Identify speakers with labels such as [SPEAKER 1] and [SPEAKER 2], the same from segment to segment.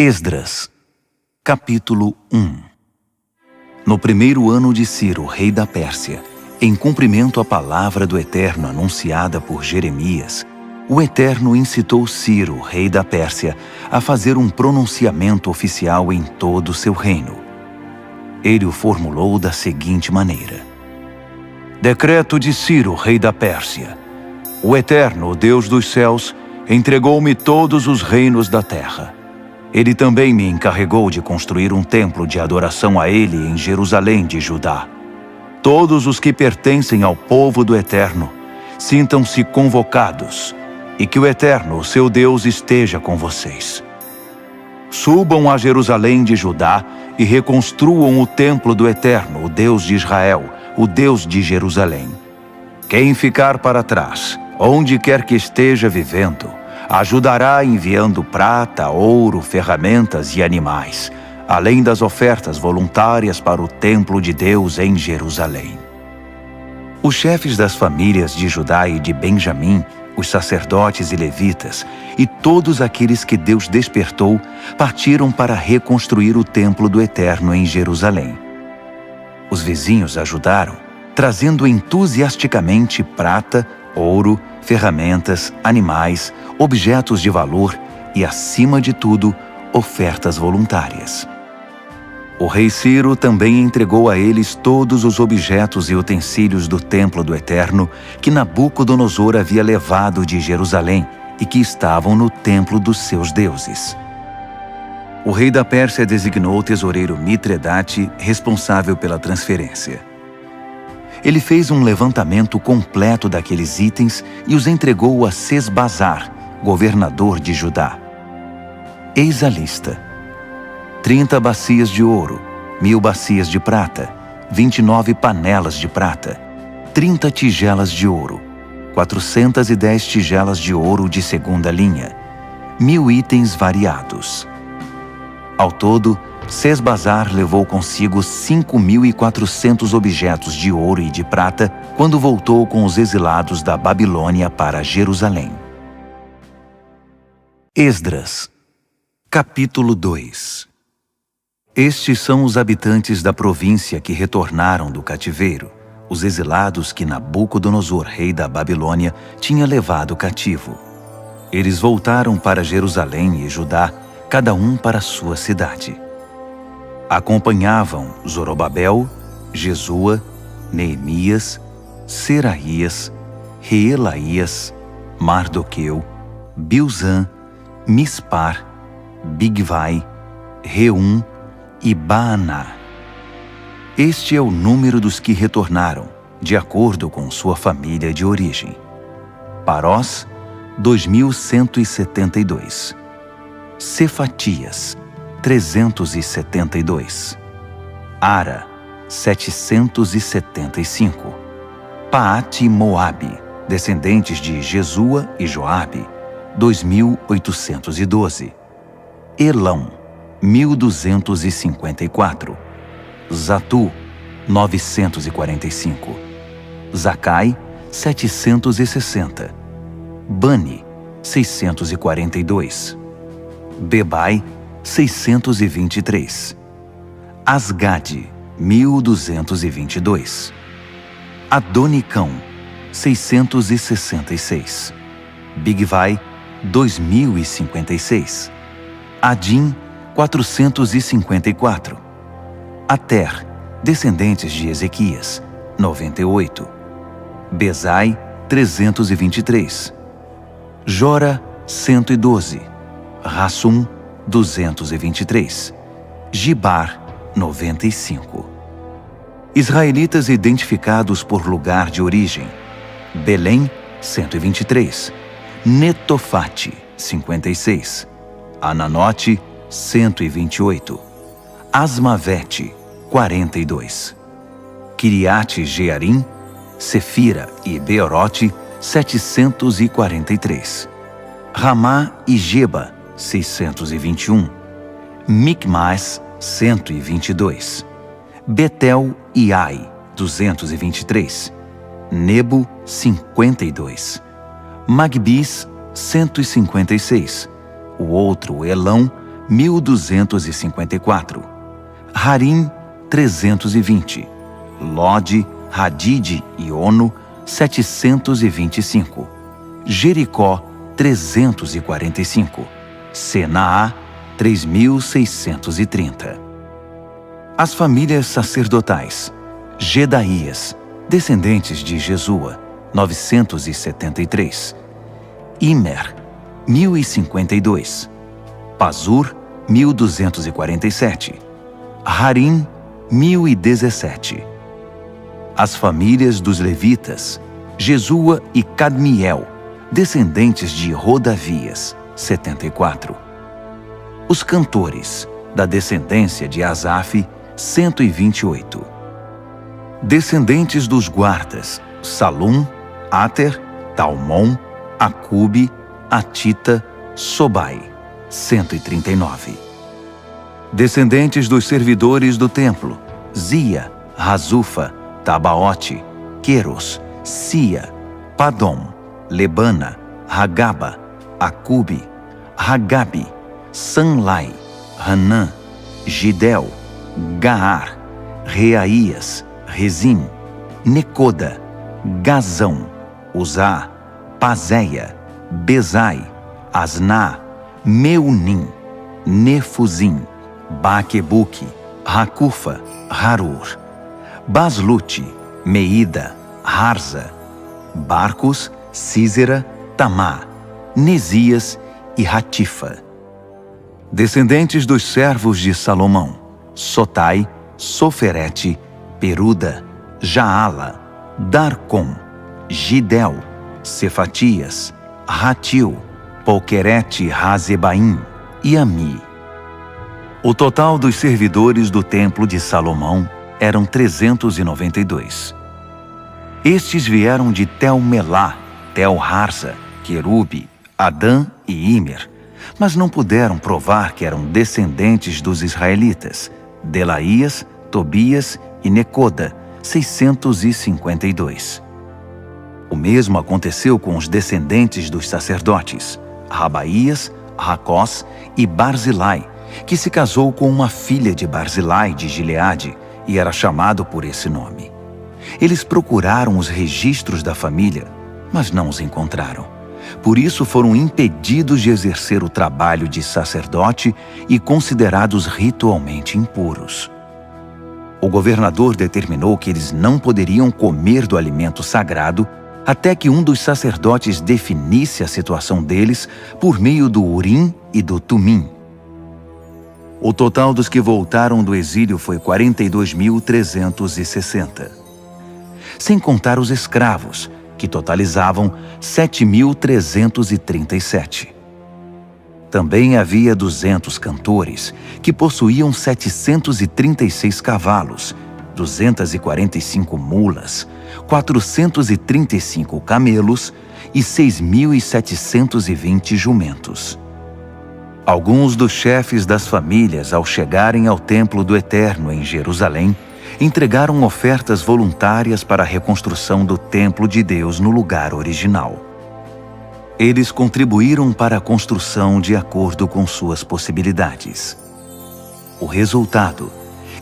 [SPEAKER 1] Esdras, capítulo 1. No primeiro ano de Ciro, rei da Pérsia, em cumprimento à palavra do Eterno anunciada por Jeremias, o Eterno incitou Ciro, rei da Pérsia, a fazer um pronunciamento oficial em todo o seu reino. Ele o formulou da seguinte maneira: Decreto de Ciro, rei da Pérsia. O Eterno, o Deus dos céus, entregou-me todos os reinos da terra. Ele também me encarregou de construir um templo de adoração a Ele em Jerusalém de Judá. Todos os que pertencem ao povo do Eterno, sintam-se convocados, e que o Eterno, seu Deus, esteja com vocês. Subam a Jerusalém de Judá e reconstruam o templo do Eterno, o Deus de Israel, o Deus de Jerusalém. Quem ficar para trás, onde quer que esteja vivendo, ajudará enviando prata, ouro, ferramentas e animais, além das ofertas voluntárias para o templo de Deus em Jerusalém. Os chefes das famílias de Judá e de Benjamim, os sacerdotes e levitas, e todos aqueles que Deus despertou, partiram para reconstruir o templo do Eterno em Jerusalém. Os vizinhos ajudaram, trazendo entusiasticamente prata, ouro, ferramentas, animais, objetos de valor e, acima de tudo, ofertas voluntárias. O rei Ciro também entregou a eles todos os objetos e utensílios do templo do Eterno que Nabucodonosor havia levado de Jerusalém e que estavam no templo dos seus deuses. O rei da Pérsia designou o tesoureiro Mitredate responsável pela transferência. Ele fez um levantamento completo daqueles itens e os entregou a Sesbazar, governador de Judá. Eis a lista: 30 bacias de ouro, 1000 bacias de prata, 29 panelas de prata, 30 tigelas de ouro, 410 tigelas de ouro de segunda linha, 1000 itens variados. Ao todo, Sesbazar levou consigo 5.400 objetos de ouro e de prata quando voltou com os exilados da Babilônia para Jerusalém. Esdras, capítulo 2. Estes são os habitantes da província que retornaram do cativeiro, os exilados que Nabucodonosor, rei da Babilônia, tinha levado cativo. Eles voltaram para Jerusalém e Judá, cada um para sua cidade. Acompanhavam Zorobabel, Jesua, Neemias, Seraías, Reelaías, Mardoqueu, Bilzã, Mispar, Bigvai, Reum e Baaná. Este é o número dos que retornaram, de acordo com sua família de origem. Parós, 2.172. Cefatias, 372. Ara, 775. Paate Moabe, descendentes de Jesua e Joabe, 2.812. Elão, 1.254. Zatu, 945. Zacai, 760. Bani, 642. Bebai, 623. Asgade, 1.222. Adonicão, 666. Bigvai, 2.056. Adim, 454. Ater, descendentes de Ezequias, 98. Bezai, 323. Jora, 112. Rassum, 223. Gibar, 95. Israelitas identificados por lugar de origem: Belém, 123. Netofate, 56. Ananote, 128. Asmavete, 42. Kiriate Jearim, Sefira e Beerote, 743. Ramá e Geba, 621. Micmas, 122. Betel e Ai, 223. Nebo, 52. Magbis, 156. O outro Elão, 1254, Harim, 320, Lode, Hadide e Ono, 725, Jericó, 345, Senaá, 3630. As famílias sacerdotais: Gedaías, descendentes de Jesua, 973, Imer, 1052, Pazur, 1247, Harim, 1017. As famílias dos levitas: Jesua e Cadmiel, descendentes de Rodavias, 74. Os cantores, da descendência de Asaf, 128. Descendentes dos guardas: Salum, Ater, Talmon, Acube, Atita, Sobai, 139. Descendentes dos servidores do templo: Zia, Razufa, Tabaote, Queros, Sia, Padom, Lebana, Hagaba, Acube, Hagabe, Sanlai, Hanã, Gidel, Gaar, Reaías, Rezim, Necoda, Gazão, Uzá, Pazéia, Bezai, Asná, Meunim, Nefuzim, Baquebuque, Racufa, Harur, Baslute, Meida, Harza, Barcos, Císera, Tamá, Nesias e Ratifa. Descendentes dos servos de Salomão: Sotai, Soferete, Peruda, Jaala, Darcom, Gidel, Cefatias, Ratil, Poquerete Razebaim e Ami. O total dos servidores do templo de Salomão eram 392. Estes vieram de Tel-Melá, Tel-Harza, Querube, Adã e Imer, mas não puderam provar que eram descendentes dos israelitas: Delaías, Tobias e Necoda, 652. O mesmo aconteceu com os descendentes dos sacerdotes: Rabaías, Racós e Barzilai, que se casou com uma filha de Barzilai de Gileade e era chamado por esse nome. Eles procuraram os registros da família, mas não os encontraram. Por isso foram impedidos de exercer o trabalho de sacerdote e considerados ritualmente impuros. O governador determinou que eles não poderiam comer do alimento sagrado até que um dos sacerdotes definisse a situação deles por meio do Urim e do Tumim. O total dos que voltaram do exílio foi 42.360. Sem contar os escravos, que totalizavam 7.337. Também havia 200 cantores, que possuíam 736 cavalos, 245 mulas, 435 camelos e 6.720 jumentos. Alguns dos chefes das famílias, ao chegarem ao templo do Eterno em Jerusalém, entregaram ofertas voluntárias para a reconstrução do templo de Deus no lugar original. Eles contribuíram para a construção de acordo com suas possibilidades. O resultado: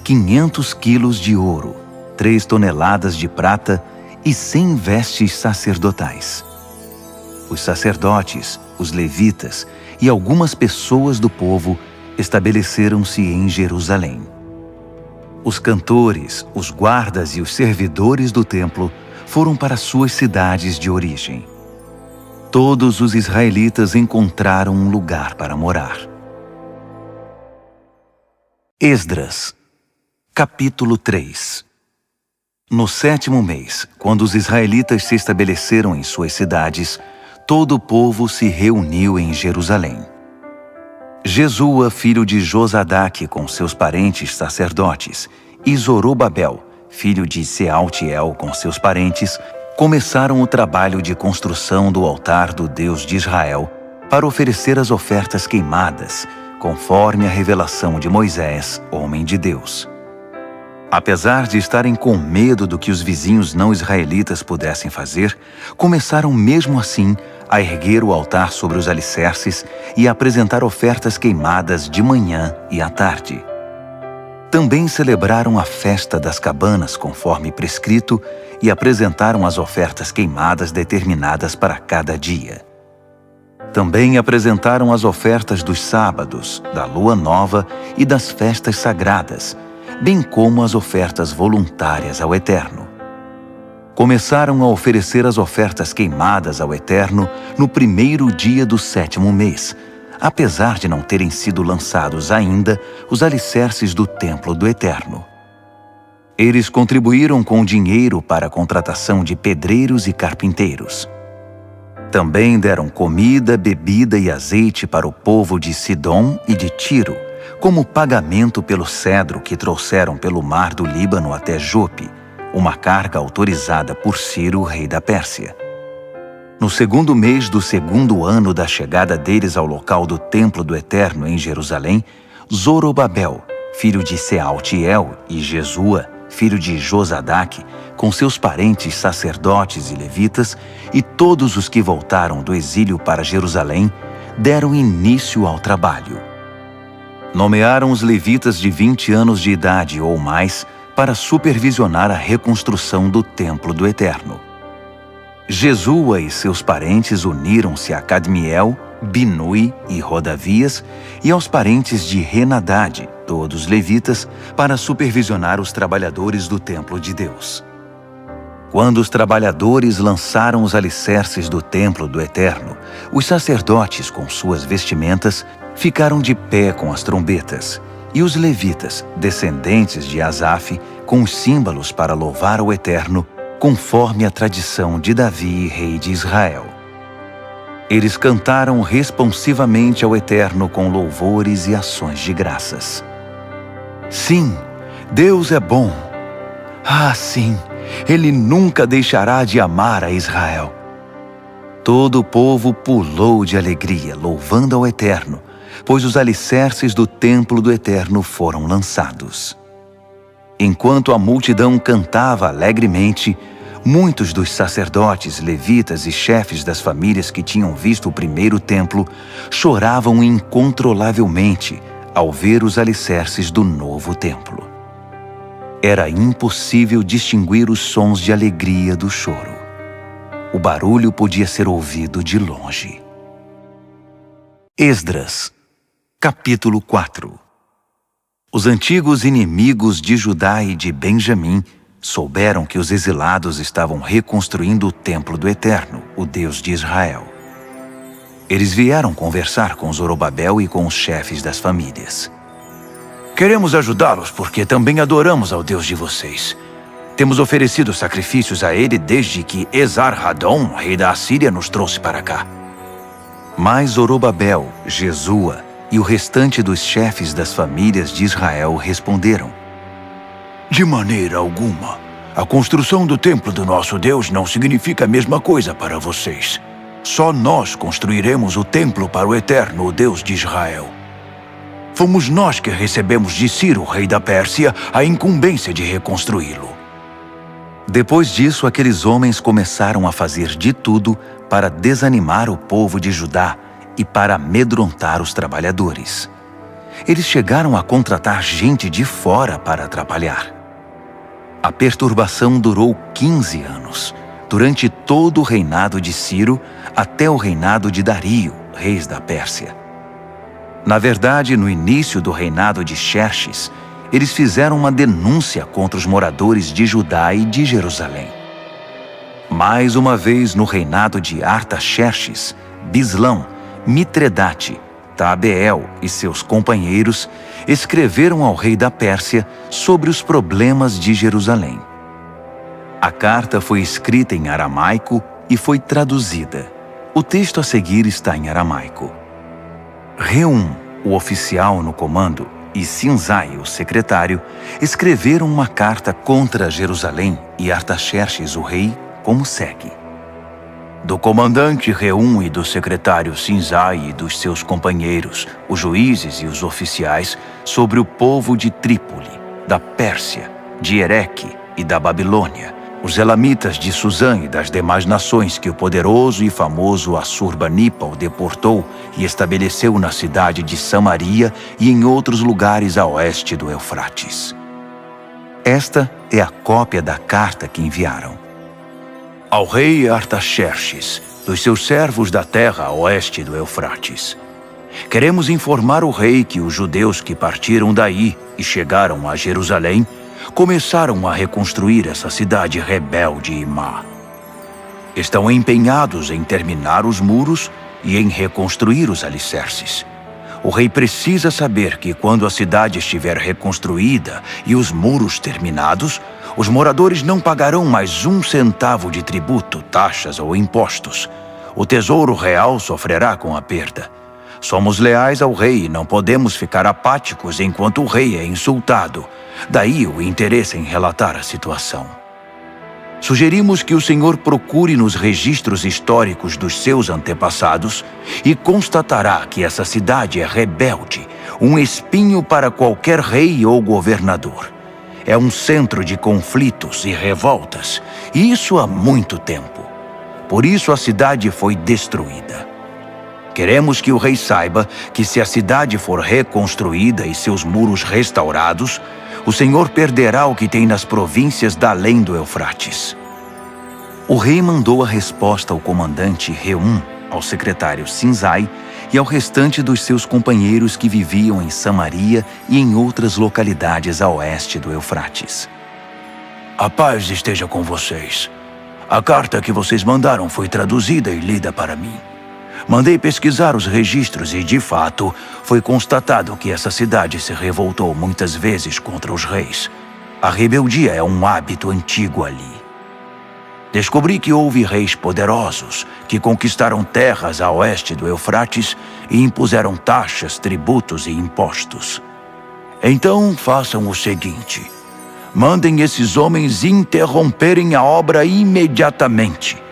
[SPEAKER 1] 500 quilos de ouro, 3 toneladas de prata e 100 vestes sacerdotais. Os sacerdotes, os levitas e algumas pessoas do povo estabeleceram-se em Jerusalém. Os cantores, os guardas e os servidores do templo foram para suas cidades de origem. Todos os israelitas encontraram um lugar para morar. Esdras, capítulo 3. No 7º mês, quando os israelitas se estabeleceram em suas cidades, todo o povo se reuniu em Jerusalém. Jesua, filho de Josadaque, com seus parentes sacerdotes, e Zorobabel, filho de Sealtiel, com seus parentes, começaram o trabalho de construção do altar do Deus de Israel para oferecer as ofertas queimadas, conforme a revelação de Moisés, homem de Deus. Apesar de estarem com medo do que os vizinhos não israelitas pudessem fazer, começaram mesmo assim a erguer o altar sobre os alicerces e a apresentar ofertas queimadas de manhã e à tarde. Também celebraram a festa das cabanas conforme prescrito e apresentaram as ofertas queimadas determinadas para cada dia. Também apresentaram as ofertas dos sábados, da lua nova e das festas sagradas, bem como as ofertas voluntárias ao Eterno. Começaram a oferecer as ofertas queimadas ao Eterno no primeiro dia do 7º mês, apesar de não terem sido lançados ainda os alicerces do templo do Eterno. Eles contribuíram com dinheiro para a contratação de pedreiros e carpinteiros. Também deram comida, bebida e azeite para o povo de Sidom e de Tiro, como pagamento pelo cedro que trouxeram pelo mar do Líbano até Jope, uma carga autorizada por Ciro, rei da Pérsia. No 2º mês do 2º ano da chegada deles ao local do templo do Eterno em Jerusalém, Zorobabel, filho de Sealtiel, e Jesua, filho de Josadaque, com seus parentes sacerdotes e levitas, e todos os que voltaram do exílio para Jerusalém, deram início ao trabalho. Nomearam os levitas de 20 anos de idade ou mais para supervisionar a reconstrução do templo do Eterno. Jesua e seus parentes uniram-se a Cadmiel, Binui e Rodavias e aos parentes de Renadade, todos levitas, para supervisionar os trabalhadores do templo de Deus. Quando os trabalhadores lançaram os alicerces do templo do Eterno, os sacerdotes, com suas vestimentas, ficaram de pé com as trombetas, e os levitas, descendentes de Asaf, com os símbolos para louvar o Eterno, conforme a tradição de Davi, rei de Israel. Eles cantaram responsivamente ao Eterno com louvores e ações de graças. Sim, Deus é bom. Ah, sim, Ele nunca deixará de amar a Israel. Todo o povo pulou de alegria, louvando ao Eterno, pois os alicerces do templo do Eterno foram lançados. Enquanto a multidão cantava alegremente, muitos dos sacerdotes, levitas e chefes das famílias que tinham visto o primeiro templo choravam incontrolavelmente ao ver os alicerces do novo templo. Era impossível distinguir os sons de alegria do choro. O barulho podia ser ouvido de longe. Esdras, capítulo 4. Os antigos inimigos de Judá e de Benjamim souberam que os exilados estavam reconstruindo o templo do Eterno, o Deus de Israel. Eles vieram conversar com Zorobabel e com os chefes das famílias. Queremos ajudá-los porque também adoramos ao Deus de vocês. Temos oferecido sacrifícios a ele desde que Esar-Hadon, rei da Assíria, nos trouxe para cá. Mas Zorobabel, Jesua e o restante dos chefes das famílias de Israel responderam: de maneira alguma. A construção do templo do nosso Deus não significa a mesma coisa para vocês. Só nós construiremos o templo para o Eterno, o Deus de Israel. Fomos nós que recebemos de Ciro, rei da Pérsia, a incumbência de reconstruí-lo. Depois disso, aqueles homens começaram a fazer de tudo para desanimar o povo de Judá e para amedrontar os trabalhadores. Eles chegaram a contratar gente de fora para atrapalhar. A perturbação durou 15 anos, durante todo o reinado de Ciro até o reinado de Dario, rei da Pérsia. Na verdade, no início do reinado de Xerxes, eles fizeram uma denúncia contra os moradores de Judá e de Jerusalém. Mais uma vez, no reinado de Artaxerxes, Bislão, Mitredate, Tabeel e seus companheiros escreveram ao rei da Pérsia sobre os problemas de Jerusalém. A carta foi escrita em aramaico e foi traduzida. O texto a seguir está em aramaico. Reum, o oficial no comando, e Sinzai, o secretário, escreveram uma carta contra Jerusalém e Artaxerxes, o rei, como segue. Do comandante Reum e do secretário Sinzai e dos seus companheiros, os juízes e os oficiais, sobre o povo de Trípoli, da Pérsia, de Ereque e da Babilônia, os elamitas de Susã e das demais nações que o poderoso e famoso Assurbanipal deportou e estabeleceu na cidade de Samaria e em outros lugares a oeste do Eufrates. Esta é a cópia da carta que enviaram. Ao rei Artaxerxes, dos seus servos da terra a oeste do Eufrates. Queremos informar o rei que os judeus que partiram daí e chegaram a Jerusalém começaram a reconstruir essa cidade rebelde e má. Estão empenhados em terminar os muros e em reconstruir os alicerces. O rei precisa saber que quando a cidade estiver reconstruída e os muros terminados, os moradores não pagarão mais 1 centavo de tributo, taxas ou impostos. O tesouro real sofrerá com a perda. Somos leais ao rei e não podemos ficar apáticos enquanto o rei é insultado. Daí o interesse em relatar a situação. Sugerimos que o senhor procure nos registros históricos dos seus antepassados e constatará que essa cidade é rebelde, um espinho para qualquer rei ou governador. É um centro de conflitos e revoltas, e isso há muito tempo. Por isso a cidade foi destruída. Queremos que o rei saiba que se a cidade for reconstruída e seus muros restaurados, o Senhor perderá o que tem nas províncias da além do Eufrates. O rei mandou a resposta ao comandante Reum, ao secretário Sinzai e ao restante dos seus companheiros que viviam em Samaria e em outras localidades a oeste do Eufrates. A paz esteja com vocês. A carta que vocês mandaram foi traduzida e lida para mim. Mandei pesquisar os registros e, de fato, foi constatado que essa cidade se revoltou muitas vezes contra os reis. A rebeldia é um hábito antigo ali. Descobri que houve reis poderosos que conquistaram terras a oeste do Eufrates e impuseram taxas, tributos e impostos. Então, façam o seguinte: mandem esses homens interromperem a obra imediatamente.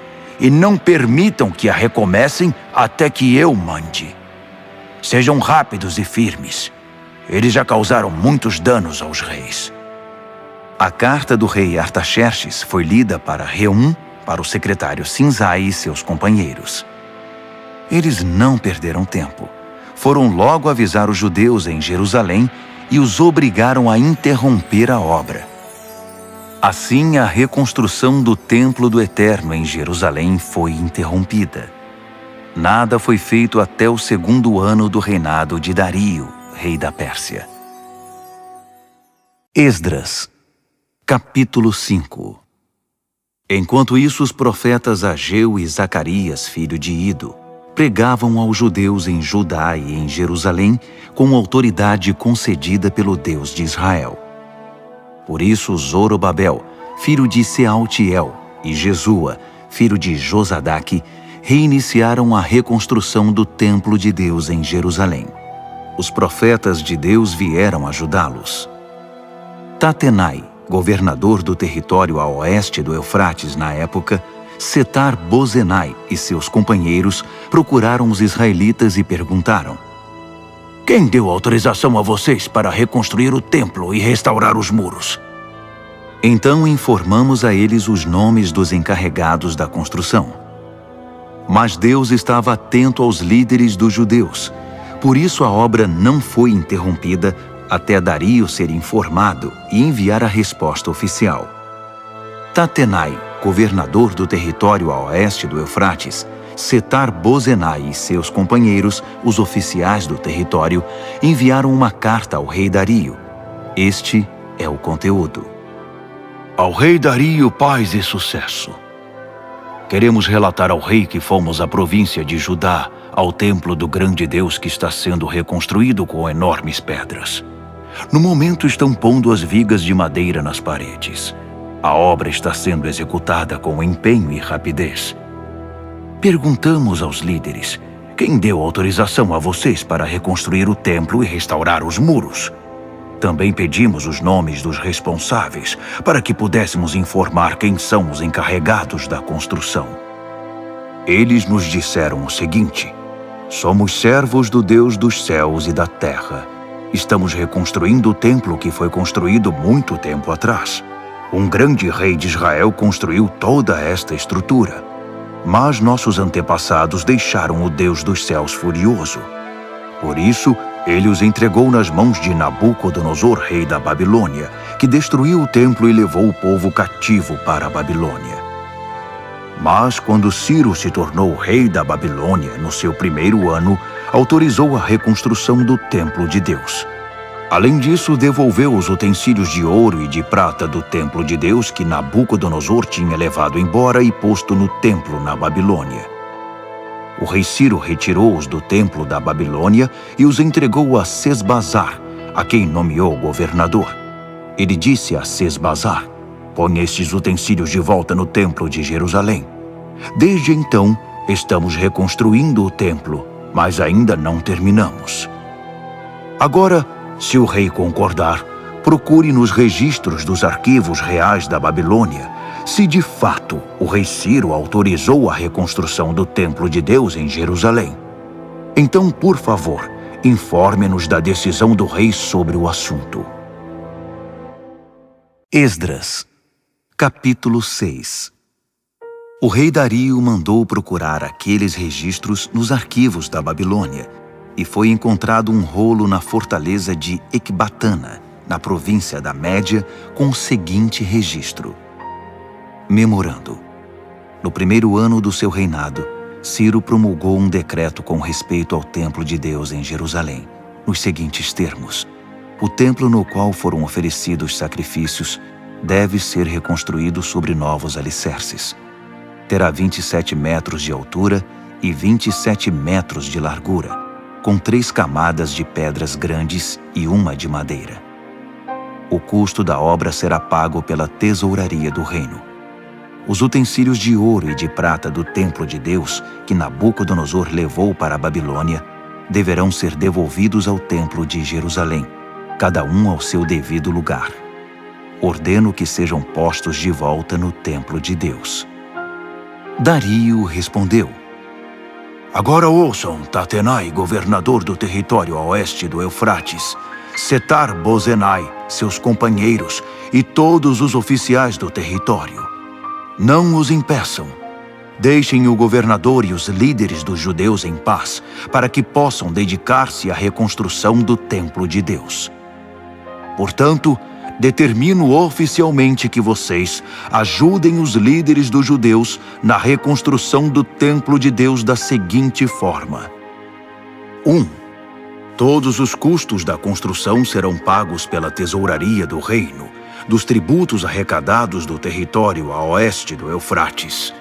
[SPEAKER 1] E não permitam que a recomecem até que eu mande. Sejam rápidos e firmes. Eles já causaram muitos danos aos reis. A carta do rei Artaxerxes foi lida para Reum, para o secretário Sinzai e seus companheiros. Eles não perderam tempo. Foram logo avisar os judeus em Jerusalém e os obrigaram a interromper a obra. Assim, a reconstrução do Templo do Eterno em Jerusalém foi interrompida. Nada foi feito até o 2º ano do reinado de Dario, rei da Pérsia. Esdras, capítulo 5. Enquanto isso, os profetas Ageu e Zacarias, filho de Ido, pregavam aos judeus em Judá e em Jerusalém com autoridade concedida pelo Deus de Israel. Por isso Zorobabel, filho de Sealtiel, e Jesua, filho de Josadaque, reiniciaram a reconstrução do templo de Deus em Jerusalém. Os profetas de Deus vieram ajudá-los. Tatenai, governador do território a oeste do Eufrates na época, Setar-Bozenai e seus companheiros procuraram os israelitas e perguntaram: quem deu autorização a vocês para reconstruir o templo e restaurar os muros? Então informamos a eles os nomes dos encarregados da construção. Mas Deus estava atento aos líderes dos judeus. Por isso a obra não foi interrompida até Dario ser informado e enviar a resposta oficial. Tatenai, governador do território a oeste do Eufrates, Setar-Bozenai e seus companheiros, os oficiais do território, enviaram uma carta ao rei Dario. Este é o conteúdo. Ao rei Dario, paz e sucesso. Queremos relatar ao rei que fomos à província de Judá, ao templo do grande Deus que está sendo reconstruído com enormes pedras. No momento estão pondo as vigas de madeira nas paredes. A obra está sendo executada com empenho e rapidez. Perguntamos aos líderes: quem deu autorização a vocês para reconstruir o templo e restaurar os muros? Também pedimos os nomes dos responsáveis para que pudéssemos informar quem são os encarregados da construção. Eles nos disseram o seguinte: somos servos do Deus dos céus e da terra, Estamos reconstruindo o templo que foi construído muito tempo atrás. Um grande rei de Israel construiu toda esta estrutura. Mas nossos antepassados deixaram o Deus dos céus furioso. Por isso, ele os entregou nas mãos de Nabucodonosor, rei da Babilônia, que destruiu o templo e levou o povo cativo para a Babilônia. Mas quando Ciro se tornou rei da Babilônia, no seu primeiro ano, autorizou a reconstrução do templo de Deus. Além disso, devolveu os utensílios de ouro e de prata do templo de Deus que Nabucodonosor tinha levado embora e posto no templo na Babilônia. O rei Ciro retirou-os do templo da Babilônia e os entregou a Sesbazar, a quem nomeou governador. Ele disse a Sesbazar: "Põe estes utensílios de volta no templo de Jerusalém." Desde então, estamos reconstruindo o templo, mas ainda não terminamos. Agora, se o rei concordar, procure nos registros dos arquivos reais da Babilônia se de fato o rei Ciro autorizou a reconstrução do templo de Deus em Jerusalém. Então, por favor, informe-nos da decisão do rei sobre o assunto. Esdras, capítulo 6. O rei Dario mandou procurar aqueles registros nos arquivos da Babilônia, e foi encontrado um rolo na fortaleza de Ecbatana, na província da Média, com o seguinte registro. Memorando. No primeiro ano do seu reinado, Ciro promulgou um decreto com respeito ao templo de Deus em Jerusalém, nos seguintes termos: o templo no qual foram oferecidos sacrifícios deve ser reconstruído sobre novos alicerces. Terá 27 metros de altura e 27 metros de largura, com 3 camadas de pedras grandes e uma de madeira. O custo da obra será pago pela tesouraria do reino. Os utensílios de ouro e de prata do templo de Deus, que Nabucodonosor levou para a Babilônia, deverão ser devolvidos ao templo de Jerusalém, cada um ao seu devido lugar. Ordeno que sejam postos de volta no templo de Deus. Dario respondeu: Agora ouçam, Tatenai, governador do território a oeste do Eufrates, Setar-Bozenai, seus companheiros e todos os oficiais do território. Não os impeçam. Deixem o governador e os líderes dos judeus em paz, para que possam dedicar-se à reconstrução do templo de Deus. Portanto, determino oficialmente que vocês ajudem os líderes dos judeus na reconstrução do templo de Deus da seguinte forma. 1. Todos os custos da construção serão pagos pela tesouraria do reino, dos tributos arrecadados do território a oeste do Eufrates.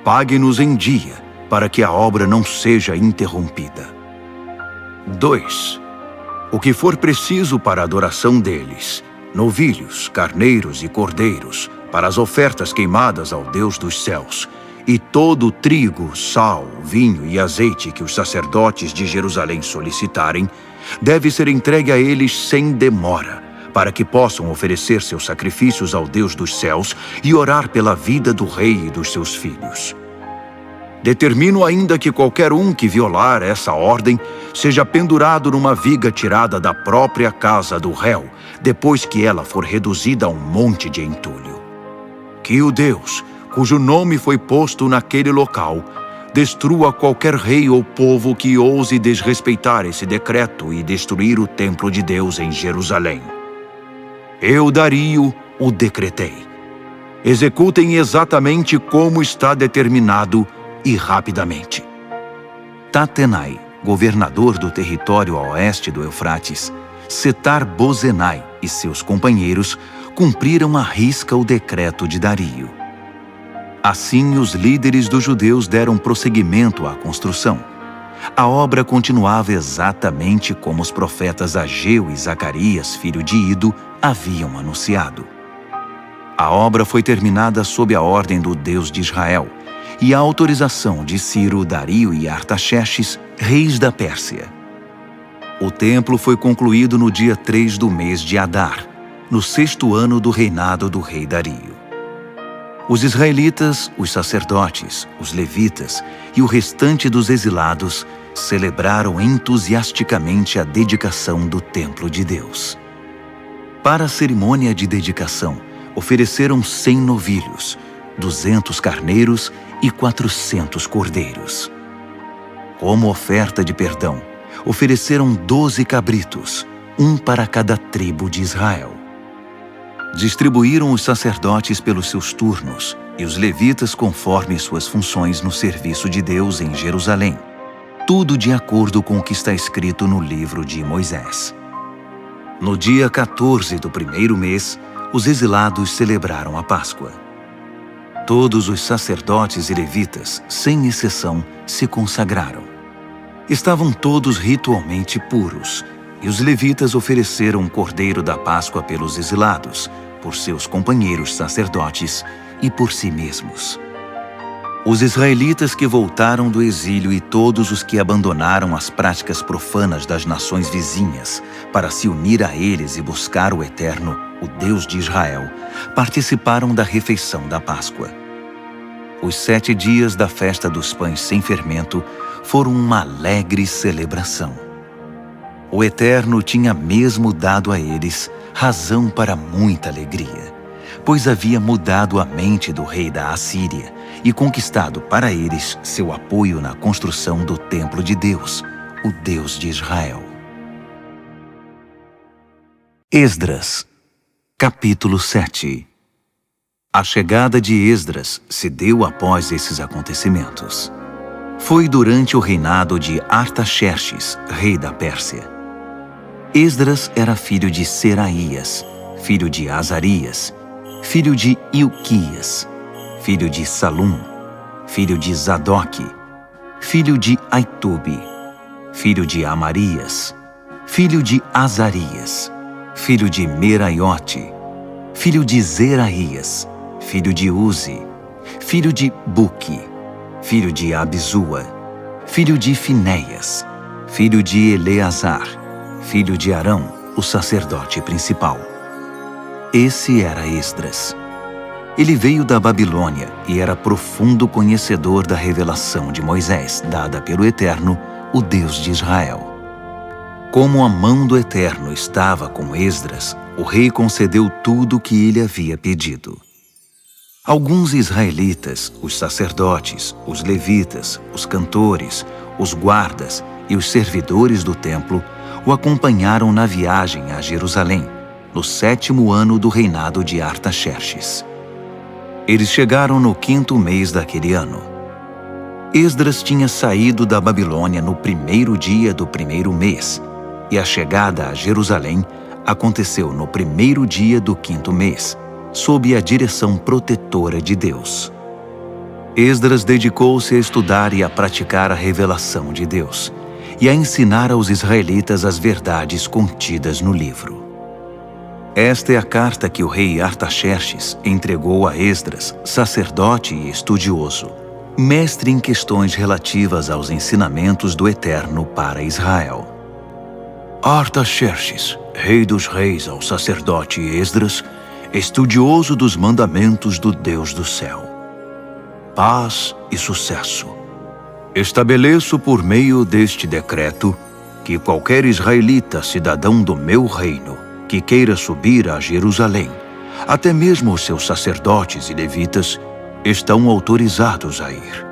[SPEAKER 1] Pague-nos em dia, para que a obra não seja interrompida. 2. O que for preciso para a adoração deles, novilhos, carneiros e cordeiros, para as ofertas queimadas ao Deus dos céus, e todo o trigo, sal, vinho e azeite que os sacerdotes de Jerusalém solicitarem, deve ser entregue a eles sem demora, para que possam oferecer seus sacrifícios ao Deus dos céus e orar pela vida do rei e dos seus filhos. Determino ainda que qualquer um que violar essa ordem seja pendurado numa viga tirada da própria casa do réu, depois que ela for reduzida a um monte de entulho. Que o Deus, cujo nome foi posto naquele local, destrua qualquer rei ou povo que ouse desrespeitar esse decreto e destruir o templo de Deus em Jerusalém. Eu, Dario, o decretei. Executem exatamente como está determinado e rapidamente. Tatenai, governador do território a oeste do Eufrates, Setar-Bozenai e seus companheiros cumpriram à risca o decreto de Dario. Assim, os líderes dos judeus deram prosseguimento à construção. A obra continuava exatamente como os profetas Ageu e Zacarias, filho de Ido, haviam anunciado. A obra foi terminada sob a ordem do Deus de Israel e a autorização de Ciro, Dario e Artaxerxes, reis da Pérsia. O templo foi concluído no dia 3 do mês de Adar, no 6º ano do reinado do rei Dario. Os israelitas, os sacerdotes, os levitas e o restante dos exilados celebraram entusiasticamente a dedicação do templo de Deus. Para a cerimônia de dedicação, ofereceram 100 novilhos, 200 carneiros e 400 cordeiros. Como oferta de perdão, ofereceram 12 cabritos, um para cada tribo de Israel. Distribuíram os sacerdotes pelos seus turnos e os levitas conforme suas funções no serviço de Deus em Jerusalém, tudo de acordo com o que está escrito no livro de Moisés. No dia 14 do primeiro mês, os exilados celebraram a Páscoa. Todos os sacerdotes e levitas, sem exceção, se consagraram. Estavam todos ritualmente puros, e os levitas ofereceram o cordeiro da Páscoa pelos exilados, por seus companheiros sacerdotes e por si mesmos. Os israelitas que voltaram do exílio e todos os que abandonaram as práticas profanas das nações vizinhas para se unir a eles e buscar o Eterno, o Deus de Israel, participaram da refeição da Páscoa. Os 7 dias da festa dos pães sem fermento foram uma alegre celebração. O Eterno tinha mesmo dado a eles razão para muita alegria, pois havia mudado a mente do rei da Assíria e conquistado para eles seu apoio na construção do templo de Deus, o Deus de Israel. Esdras, capítulo 7. A chegada de Esdras se deu após esses acontecimentos. Foi durante o reinado de Artaxerxes, rei da Pérsia. Esdras era filho de Seraías, filho de Azarias, filho de Ilquias, filho de Salum, filho de Zadoque, filho de Aitube, filho de Amarias, filho de Azarias, filho de Meraiote, filho de Zeraías, filho de Uzi, filho de Buque, filho de Abizua, filho de Finéias, filho de Eleazar, filho de Arão, o sacerdote principal. Esse era Esdras. Ele veio da Babilônia e era profundo conhecedor da revelação de Moisés, dada pelo Eterno, o Deus de Israel. Como a mão do Eterno estava com Esdras, o rei concedeu tudo o que ele havia pedido. Alguns israelitas, os sacerdotes, os levitas, os cantores, os guardas e os servidores do templo o acompanharam na viagem a Jerusalém, no 7º ano do reinado de Artaxerxes. Eles chegaram no 5º mês daquele ano. Esdras tinha saído da Babilônia no 1º dia do 1º mês, e a chegada a Jerusalém aconteceu no 1º dia do 5º mês, sob a direção protetora de Deus. Esdras dedicou-se a estudar e a praticar a revelação de Deus, e a ensinar aos israelitas as verdades contidas no livro. Esta é a carta que o rei Artaxerxes entregou a Esdras, sacerdote e estudioso, mestre em questões relativas aos ensinamentos do Eterno para Israel. Artaxerxes, rei dos reis, ao sacerdote Esdras, estudioso dos mandamentos do Deus do céu. Paz e sucesso. Estabeleço por meio deste decreto que qualquer israelita, cidadão do meu reino, que queira subir a Jerusalém, até mesmo os seus sacerdotes e levitas, estão autorizados a ir.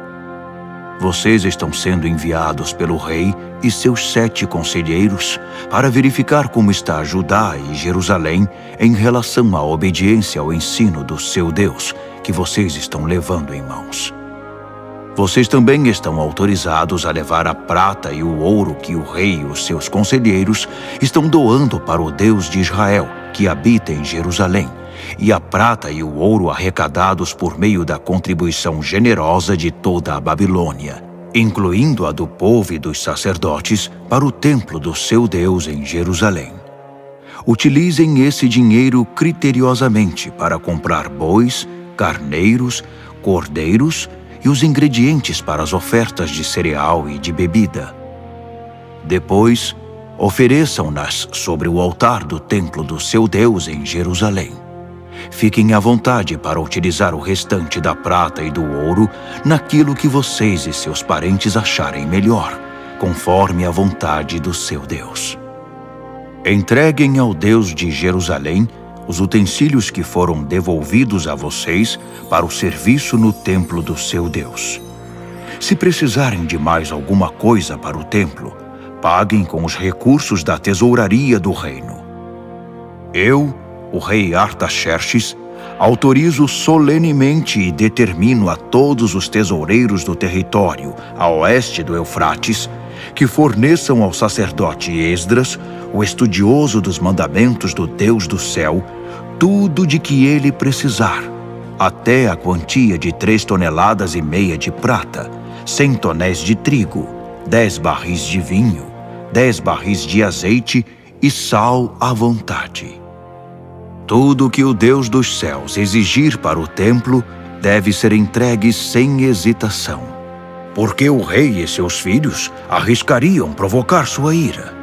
[SPEAKER 1] Vocês estão sendo enviados pelo rei e seus 7 conselheiros para verificar como está Judá e Jerusalém em relação à obediência ao ensino do seu Deus, que vocês estão levando em mãos. Vocês também estão autorizados a levar a prata e o ouro que o rei e os seus conselheiros estão doando para o Deus de Israel, que habita em Jerusalém, e a prata e o ouro arrecadados por meio da contribuição generosa de toda a Babilônia, incluindo a do povo e dos sacerdotes, para o templo do seu Deus em Jerusalém. Utilizem esse dinheiro criteriosamente para comprar bois, carneiros, cordeiros e os ingredientes para as ofertas de cereal e de bebida. Depois, ofereçam-nas sobre o altar do templo do seu Deus em Jerusalém. Fiquem à vontade para utilizar o restante da prata e do ouro naquilo que vocês e seus parentes acharem melhor, conforme a vontade do seu Deus. Entreguem ao Deus de Jerusalém os utensílios que foram devolvidos a vocês para o serviço no templo do seu Deus. Se precisarem de mais alguma coisa para o templo, paguem com os recursos da tesouraria do reino. Eu, o rei Artaxerxes, autorizo solenemente e determino a todos os tesoureiros do território a oeste do Eufrates que forneçam ao sacerdote Esdras, o estudioso dos mandamentos do Deus do céu, tudo de que ele precisar, até a quantia de 3,5 toneladas de prata, 100 tonéis de trigo, 10 barris de vinho, 10 barris de azeite e sal à vontade. Tudo que o Deus dos céus exigir para o templo deve ser entregue sem hesitação, porque o rei e seus filhos arriscariam provocar sua ira.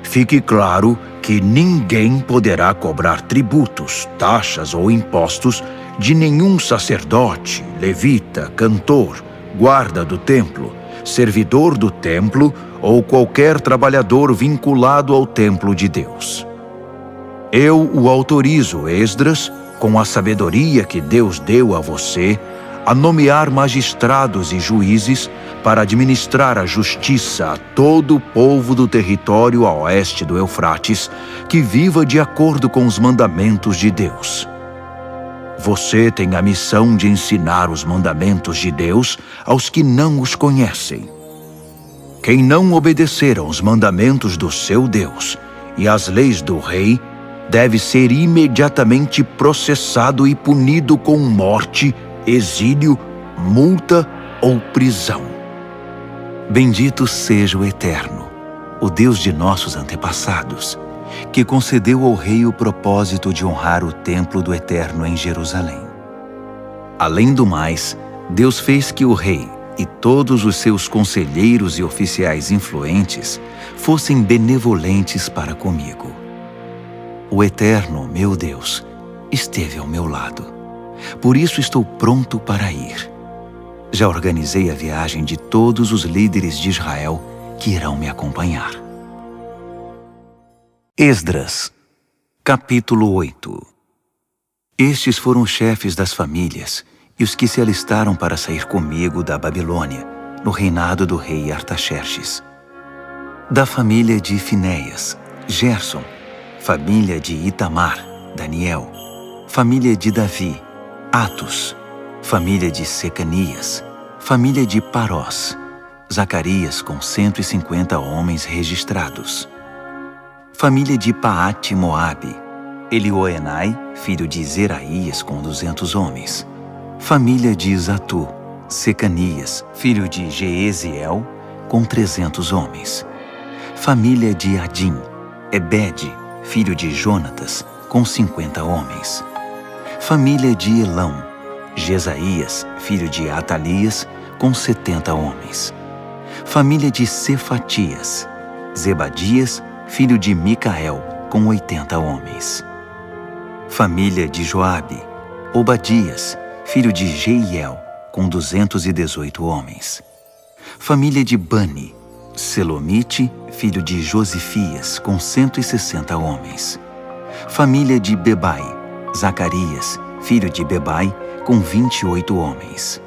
[SPEAKER 1] Fique claro que ninguém poderá cobrar tributos, taxas ou impostos de nenhum sacerdote, levita, cantor, guarda do templo, servidor do templo ou qualquer trabalhador vinculado ao templo de Deus. Eu o autorizo, Esdras, com a sabedoria que Deus deu a você, a nomear magistrados e juízes para administrar a justiça a todo o povo do território a oeste do Eufrates, que viva de acordo com os mandamentos de Deus. Você tem a missão de ensinar os mandamentos de Deus aos que não os conhecem. Quem não obedecer aos mandamentos do seu Deus e às leis do rei, deve ser imediatamente processado e punido com morte, exílio, multa ou prisão. Bendito seja o Eterno, o Deus de nossos antepassados, que concedeu ao rei o propósito de honrar o templo do Eterno em Jerusalém. Além do mais, Deus fez que o rei e todos os seus conselheiros e oficiais influentes fossem benevolentes para comigo. O Eterno, meu Deus, esteve ao meu lado. Por isso estou pronto para ir. Já organizei a viagem de todos os líderes de Israel que irão me acompanhar. Esdras, capítulo 8. Estes foram os chefes das famílias e os que se alistaram para sair comigo da Babilônia, no reinado do rei Artaxerxes. Da família de Finéias, Gerson; família de Itamar, Daniel; família de Davi, Atos; família de Secanias; família de Parós, Zacarias com 150 homens registrados; família de Paate-Moabe, Elioenai, filho de Zeraías com 200 homens; família de Zatu, Secanias, filho de Jeeziel, com 300 homens; família de Adim, Ebede, filho de Jonatas, com 50 homens; família de Elão, Jesaías, filho de Atalias, com 70 homens; família de Cefatias, Zebadias, filho de Micael, com 80 homens; família de Joabe, Obadias, filho de Jeiel, com 218 homens; família de Bani, Selomite, filho de Josifias, com 160 homens; família de Bebai, Zacarias, filho de Bebai, com 28 homens;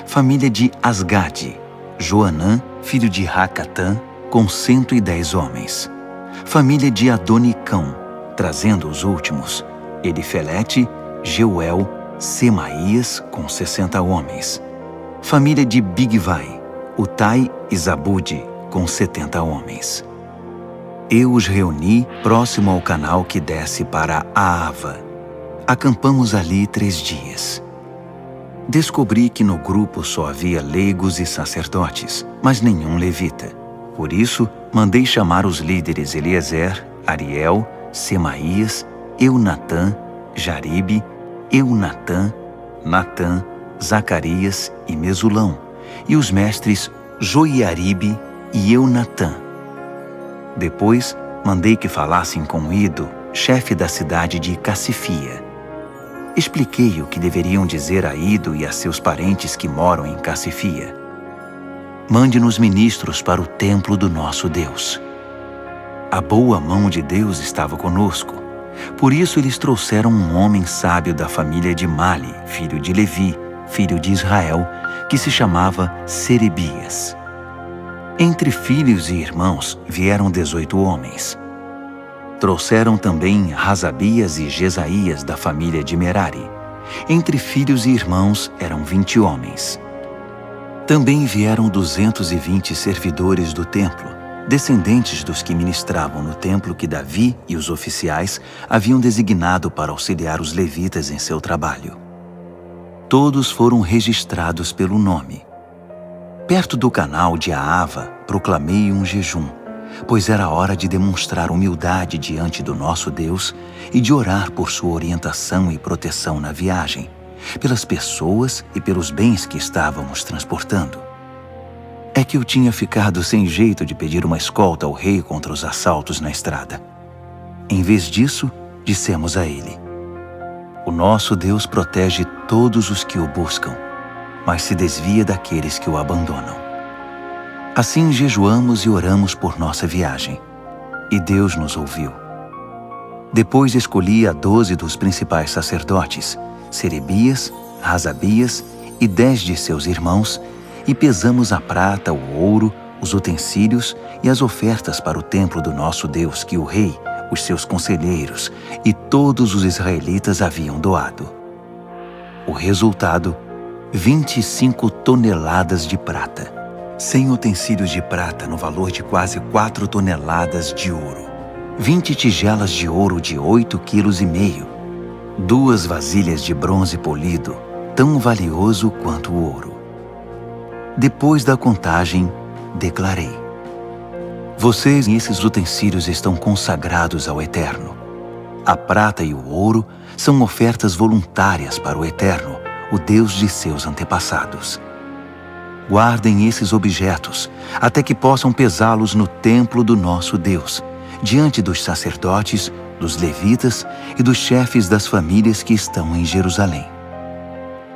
[SPEAKER 1] família de Asgade, Joanã, filho de Racatã, com 110 homens; família de Adonicão, trazendo os últimos, Elifelete, Jeuel, Semaías, com 60 homens; família de Bigvai, Utai e Zabude, com 70 homens. Eu os reuni próximo ao canal que desce para Aava. Acampamos ali 3 dias. Descobri que no grupo só havia leigos e sacerdotes, mas nenhum levita. Por isso, mandei chamar os líderes Eliezer, Ariel, Semaías, Eunatã, Jaribe, Eunatã, Natã, Zacarias e Mesulão, e os mestres Joiaribe e Eunatã. Depois, mandei que falassem com Ido, chefe da cidade de Cassifia. Expliquei o que deveriam dizer a Ido e a seus parentes que moram em Cassifia. mande-nos ministros para o templo do nosso Deus. A boa mão de Deus estava conosco. Por isso eles trouxeram um homem sábio da família de Mali, filho de Levi, filho de Israel, que se chamava Serebias. Entre filhos e irmãos vieram 18 homens. Trouxeram também Razabias e Jesaías da família de Merari. Entre filhos e irmãos eram 20 homens. Também vieram 220 servidores do templo, descendentes dos que ministravam no templo que Davi e os oficiais haviam designado para auxiliar os levitas em seu trabalho. Todos foram registrados pelo nome. Perto do canal de Ahava, proclamei um jejum, pois era hora de demonstrar humildade diante do nosso Deus e de orar por sua orientação e proteção na viagem, pelas pessoas e pelos bens que estávamos transportando. É que eu tinha ficado sem jeito de pedir uma escolta ao rei contra os assaltos na estrada. Em vez disso, dissemos a ele: o nosso Deus protege todos os que o buscam, mas se desvia daqueles que o abandonam. Assim jejuamos e oramos por nossa viagem, e Deus nos ouviu. Depois escolhi a 12 dos principais sacerdotes, Serebias, Razabias e 10 de seus irmãos, e pesamos a prata, o ouro, os utensílios e as ofertas para o templo do nosso Deus que o rei, os seus conselheiros e todos os israelitas haviam doado. O resultado: 25 toneladas de prata, 100 utensílios de prata no valor de quase 4 toneladas de ouro, 20 tigelas de ouro de 8,5 kg, 2 vasilhas de bronze polido, tão valioso quanto o ouro. Depois da contagem, declarei: vocês e esses utensílios estão consagrados ao Eterno. A prata e o ouro são ofertas voluntárias para o Eterno, o Deus de seus antepassados. Guardem esses objetos até que possam pesá-los no templo do nosso Deus, diante dos sacerdotes, dos levitas e dos chefes das famílias que estão em Jerusalém.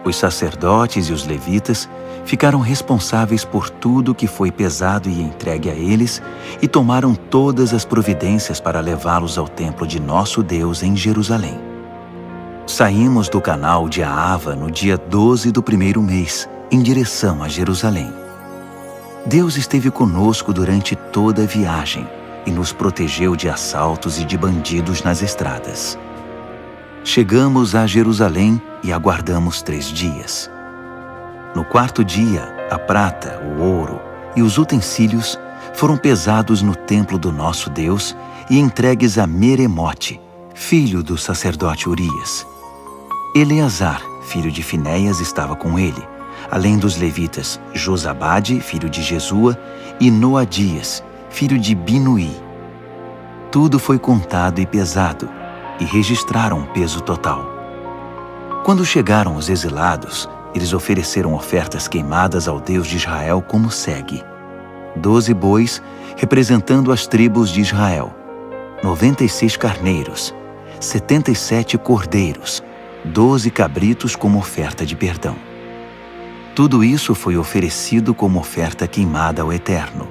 [SPEAKER 1] Os sacerdotes e os levitas ficaram responsáveis por tudo que foi pesado e entregue a eles e tomaram todas as providências para levá-los ao templo de nosso Deus em Jerusalém. Saímos do canal de Ahava no dia 12 do primeiro mês, em direção a Jerusalém. Deus esteve conosco durante toda a viagem e nos protegeu de assaltos e de bandidos nas estradas. Chegamos a Jerusalém e aguardamos 3 dias. No 4º dia, a prata, o ouro e os utensílios foram pesados no templo do nosso Deus e entregues a Meremote, filho do sacerdote Urias. Eleazar, filho de Finéias, estava com ele, além dos levitas Josabade, filho de Jesua, e Noadias, filho de Binuí. Tudo foi contado e pesado, e registraram o peso total. Quando chegaram os exilados, eles ofereceram ofertas queimadas ao Deus de Israel como segue: 12 bois, representando as tribos de Israel, 96 carneiros, 77 cordeiros, 12 cabritos como oferta de perdão. Tudo isso foi oferecido como oferta queimada ao Eterno.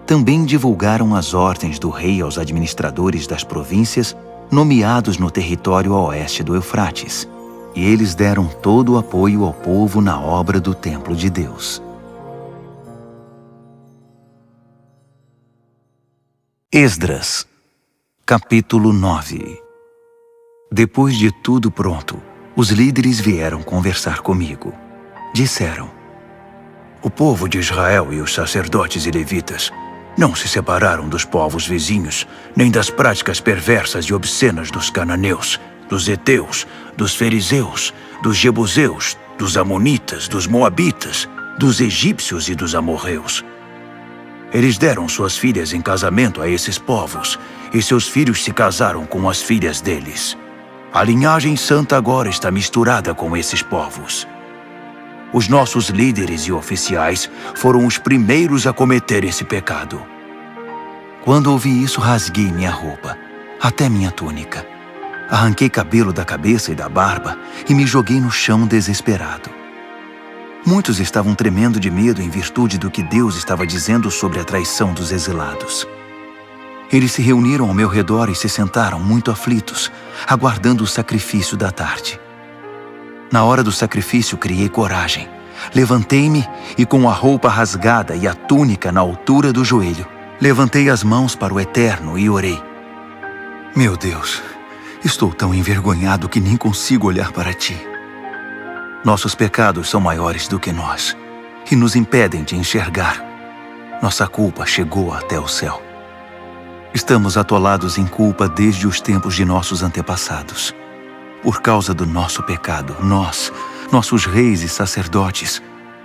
[SPEAKER 1] Também divulgaram as ordens do rei aos administradores das províncias nomeados no território a oeste do Eufrates, e eles deram todo o apoio ao povo na obra do templo de Deus. Esdras, capítulo 9. Depois de tudo pronto, os líderes vieram conversar comigo. Disseram: o povo de Israel e os sacerdotes e levitas não se separaram dos povos vizinhos, nem das práticas perversas e obscenas dos cananeus, dos heteus, dos fariseus, dos jebuseus, dos amonitas, dos moabitas, dos egípcios e dos amorreus. Eles deram suas filhas em casamento a esses povos, e seus filhos se casaram com as filhas deles. A linhagem santa agora está misturada com esses povos. Os nossos líderes e oficiais foram os primeiros a cometer esse pecado. Quando ouvi isso, rasguei minha roupa, até minha túnica. Arranquei cabelo da cabeça e da barba e me joguei no chão desesperado. Muitos estavam tremendo de medo em virtude do que Deus estava dizendo sobre a traição dos exilados. Eles se reuniram ao meu redor e se sentaram muito aflitos, aguardando o sacrifício da tarde. Na hora do sacrifício, criei coragem. Levantei-me e, com a roupa rasgada e a túnica na altura do joelho, levantei as mãos para o Eterno e orei. Meu Deus, estou tão envergonhado que nem consigo olhar para ti. Nossos pecados são maiores do que nós e nos impedem de enxergar. Nossa culpa chegou até o céu. Estamos atolados em culpa desde os tempos de nossos antepassados. Por causa do nosso pecado, nós, nossos reis e sacerdotes,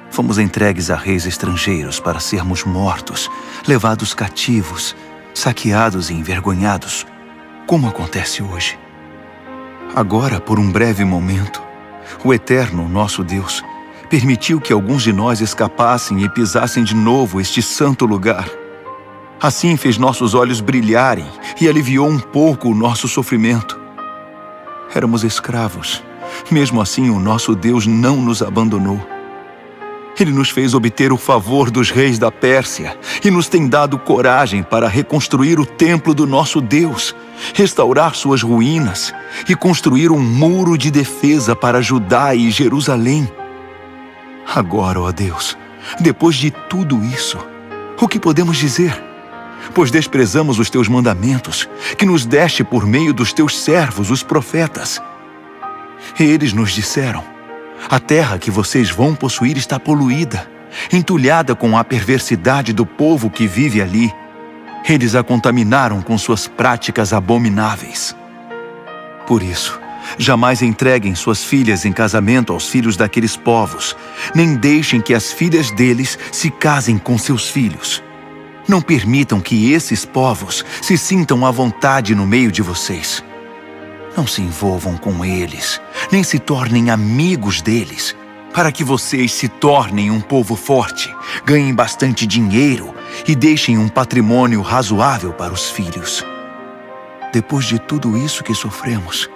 [SPEAKER 1] fomos entregues a reis estrangeiros para sermos mortos, levados cativos, saqueados e envergonhados, como acontece hoje. Agora, por um breve momento, o Eterno, nosso Deus, permitiu que alguns de nós escapassem e pisassem de novo este santo lugar. Assim fez nossos olhos brilharem e aliviou um pouco o nosso sofrimento. Éramos escravos. Mesmo assim, o nosso Deus não nos abandonou. Ele nos fez obter o favor dos reis da Pérsia e nos tem dado coragem para reconstruir o templo do nosso Deus, restaurar suas ruínas e construir um muro de defesa para Judá e Jerusalém. Agora, ó Deus, depois de tudo isso, o que podemos dizer? Pois desprezamos os teus mandamentos, que nos deste por meio dos teus servos, os profetas. Eles nos disseram: a terra que vocês vão possuir está poluída, entulhada com a perversidade do povo que vive ali. Eles a contaminaram com suas práticas abomináveis. Por isso, jamais entreguem suas filhas em casamento aos filhos daqueles povos, nem deixem que as filhas deles se casem com seus filhos. Não permitam que esses povos se sintam à vontade no meio de vocês. Não se envolvam com eles, nem se tornem amigos deles, para que vocês se tornem um povo forte, ganhem bastante dinheiro e deixem um patrimônio razoável para os filhos. Depois de tudo isso que sofremos,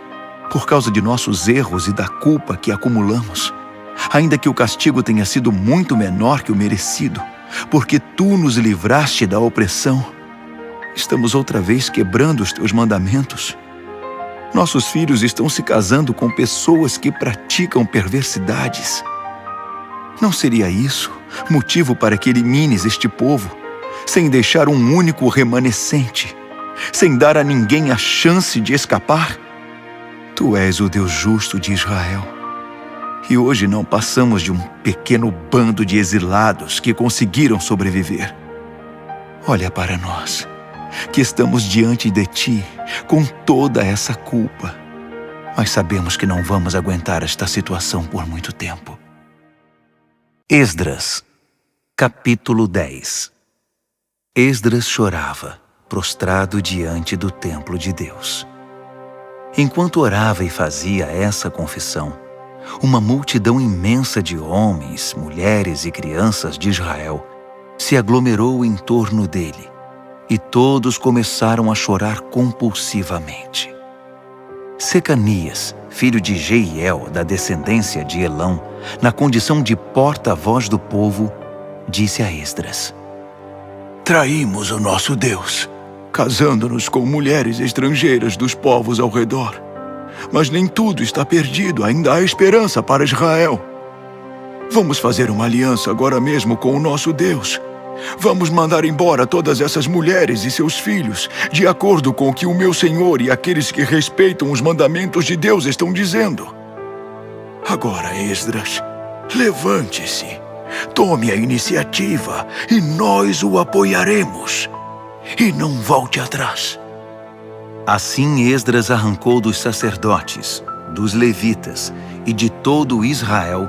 [SPEAKER 1] por causa de nossos erros e da culpa que acumulamos, ainda que o castigo tenha sido muito menor que o merecido, porque tu nos livraste da opressão, estamos outra vez quebrando os teus mandamentos. Nossos filhos estão se casando com pessoas que praticam perversidades. Não seria isso motivo para que elimines este povo, sem deixar um único remanescente, sem dar a ninguém a chance de escapar? Tu és o Deus justo de Israel. E hoje não passamos de um pequeno bando de exilados que conseguiram sobreviver. Olha para nós, que estamos diante de ti com toda essa culpa. Mas sabemos que não vamos aguentar esta situação por muito tempo. Esdras, capítulo 10. Esdras chorava, prostrado diante do templo de Deus. Enquanto orava e fazia essa confissão, uma multidão imensa de homens, mulheres e crianças de Israel se aglomerou em torno dele, e todos começaram a chorar compulsivamente. Secanias, filho de Jeiel, da descendência de Elão, na condição de porta-voz do povo, disse a Esdras: Traímos o nosso Deus, casando-nos com mulheres estrangeiras dos povos ao redor. Mas nem tudo está perdido, ainda há esperança para Israel. Vamos fazer uma aliança agora mesmo com o nosso Deus. Vamos mandar embora todas essas mulheres e seus filhos, de acordo com o que o meu Senhor e aqueles que respeitam os mandamentos de Deus estão dizendo. Agora, Esdras, levante-se, tome a iniciativa e nós o apoiaremos. E não volte atrás. Assim Esdras arrancou dos sacerdotes, dos levitas e de todo Israel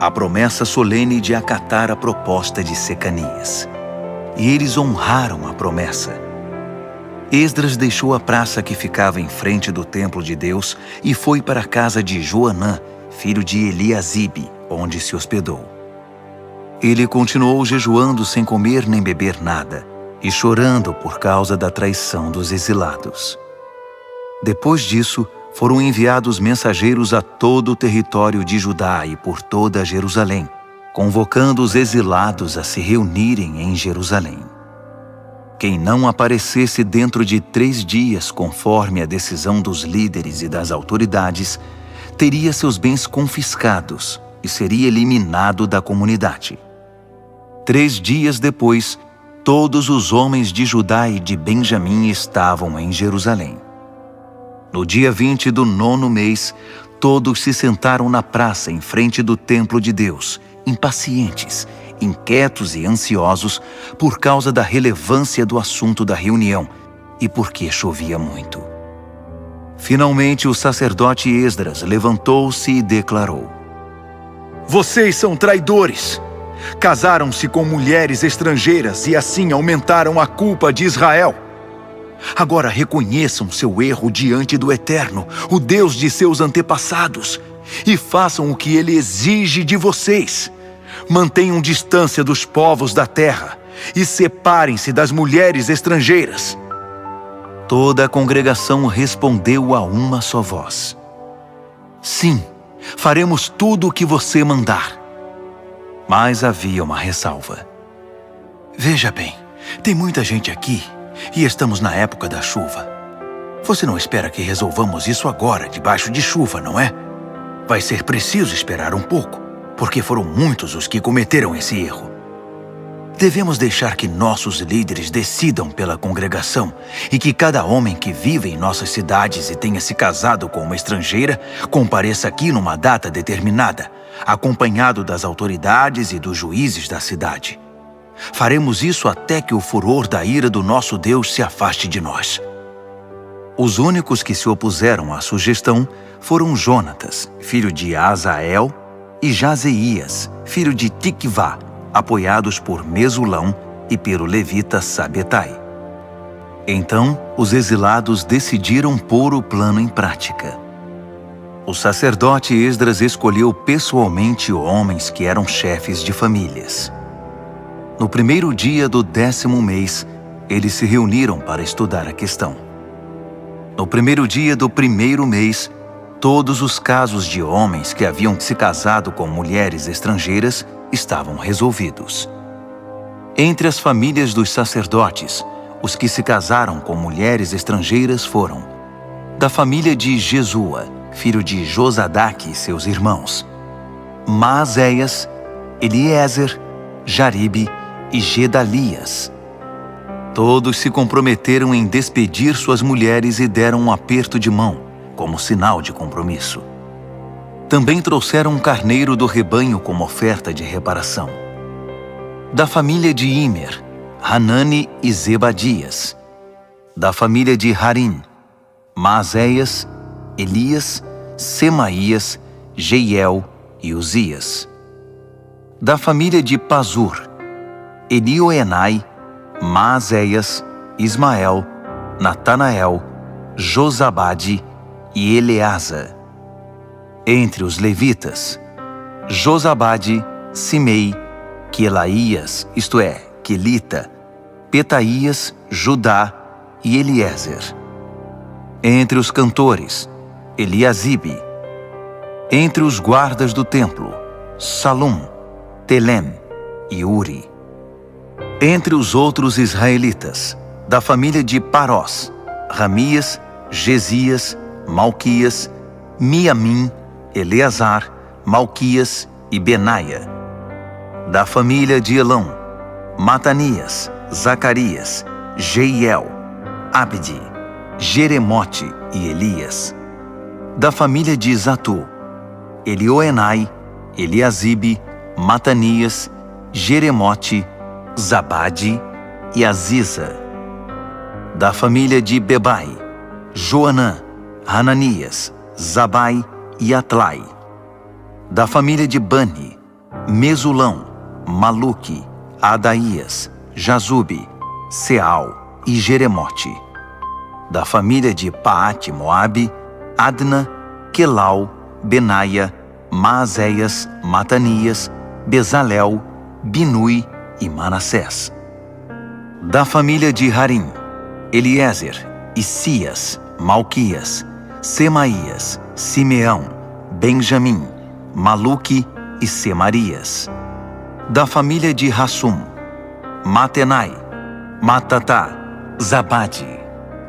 [SPEAKER 1] a promessa solene de acatar a proposta de Secanias. E eles honraram a promessa. Esdras deixou a praça que ficava em frente do templo de Deus e foi para a casa de Joanã, filho de Eliasibe, onde se hospedou. Ele continuou jejuando sem comer nem beber nada e chorando por causa da traição dos exilados. Depois disso, foram enviados mensageiros a todo o território de Judá e por toda Jerusalém, convocando os exilados a se reunirem em Jerusalém. Quem não aparecesse dentro de 3 dias, conforme a decisão dos líderes e das autoridades, teria seus bens confiscados e seria eliminado da comunidade. 3 dias depois, todos os homens de Judá e de Benjamim estavam em Jerusalém. No dia 20 do 9º mês, todos se sentaram na praça em frente do templo de Deus, impacientes, inquietos e ansiosos por causa da relevância do assunto da reunião e porque chovia muito. Finalmente, o sacerdote Esdras levantou-se e declarou:
[SPEAKER 2] Vocês são traidores! Casaram-se com mulheres estrangeiras e assim aumentaram a culpa de Israel. Agora reconheçam seu erro diante do Eterno, o Deus de seus antepassados, e façam o que Ele exige de vocês. Mantenham distância dos povos da terra e separem-se das mulheres estrangeiras.
[SPEAKER 1] Toda a congregação respondeu a uma só voz: Sim, faremos tudo o que você mandar. Mas havia uma ressalva.
[SPEAKER 2] Veja bem, tem muita gente aqui e estamos na época da chuva. Você não espera que resolvamos isso agora, debaixo de chuva, não é? Vai ser preciso esperar um pouco, porque foram muitos os que cometeram esse erro. Devemos deixar que nossos líderes decidam pela congregação e que cada homem que vive em nossas cidades e tenha se casado com uma estrangeira compareça aqui numa data determinada, acompanhado das autoridades e dos juízes da cidade. Faremos isso até que o furor da ira do nosso Deus se afaste de nós. Os únicos que se opuseram à sugestão foram Jonatas, filho de Azael, e Jazeías, filho de Tiquvá, apoiados por Mesulão e pelo levita Sabetai. Então, os exilados decidiram pôr o plano em prática. O sacerdote Esdras escolheu pessoalmente homens que eram chefes de famílias. No primeiro dia do 10º mês, eles se reuniram para estudar a questão. No primeiro dia do 1º mês, todos os casos de homens que haviam se casado com mulheres estrangeiras estavam resolvidos. Entre as famílias dos sacerdotes, os que se casaram com mulheres estrangeiras foram: da família de Jesua, filho de Josadaque e seus irmãos, Maazéias, Eliezer, Jaribe e Gedalias. Todos se comprometeram em despedir suas mulheres e deram um aperto de mão, como sinal de compromisso. Também trouxeram um carneiro do rebanho como oferta de reparação. Da família de Imer, Hanani e Zebadias. Da família de Harim, Maazéias, Elias, Semaías, Jeiel e Uzias. Da família de Pazur, Elioenai, Maazéias, Ismael, Natanael, Josabade e Eleasa. Entre os levitas, Josabade, Simei, Quelaías, isto é, Quelita, Petaías, Judá e Eliezer. Entre os cantores, Eliasibe. Entre os guardas do templo, Salum, Telem e Uri. Entre os outros israelitas, da família de Parós, Ramias, Gesias, Malquias, Miamim, Eleazar, Malquias e Benaia. Da família de Elão, Matanias, Zacarias, Jeiel, Abdi, Jeremote e Elias. Da família de Zatu, Elioenai, Eliasibe, Matanias, Jeremote, Zabade e Aziza. Da família de Bebai, Joanã, Hananias, Zabai e Atlai. Da família de Bani, Mesulão, Maluque, Adaías, Jazube, Seal e Jeremote. Da família de Paate-Moabe, Adna, Quelau, Benaia, Maazéias, Matanias, Bezalel, Binui e Manassés. Da família de Harim, Eliezer, Isias, Malquias, Semaías, Simeão, Benjamim, Maluque e Semarias.
[SPEAKER 1] Da família de Hassum: Matenai, Matatá, Zabade,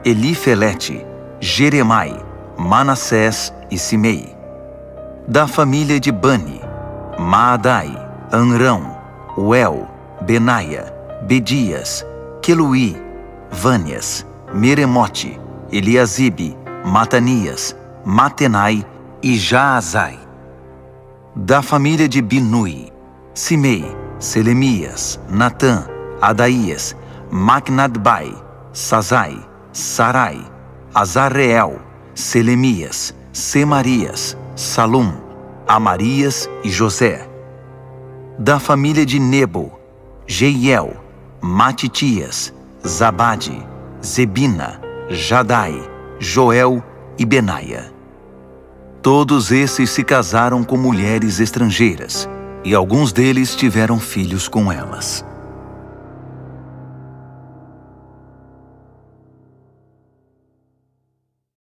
[SPEAKER 1] Elifelete, Jeremai, Manassés e Simei. Da família de Bani: Maadai, Anrão, Uel, Benaia, Bedias, Queluí, Vânias, Meremote, Eliasibe, Matanias, Matenai e Jaazai. Da família de Binui: Simei, Selemias, Natã, Adaías, Macnadbai, Sazai, Sarai, Azarreel, Selemias, Semarias, Salum, Amarias e José. Da família de Nebo: Jeiel, Matitias, Zabade, Zebina, Jadai, Joel e Benaia. Todos esses se casaram com mulheres estrangeiras, e alguns deles tiveram filhos com elas.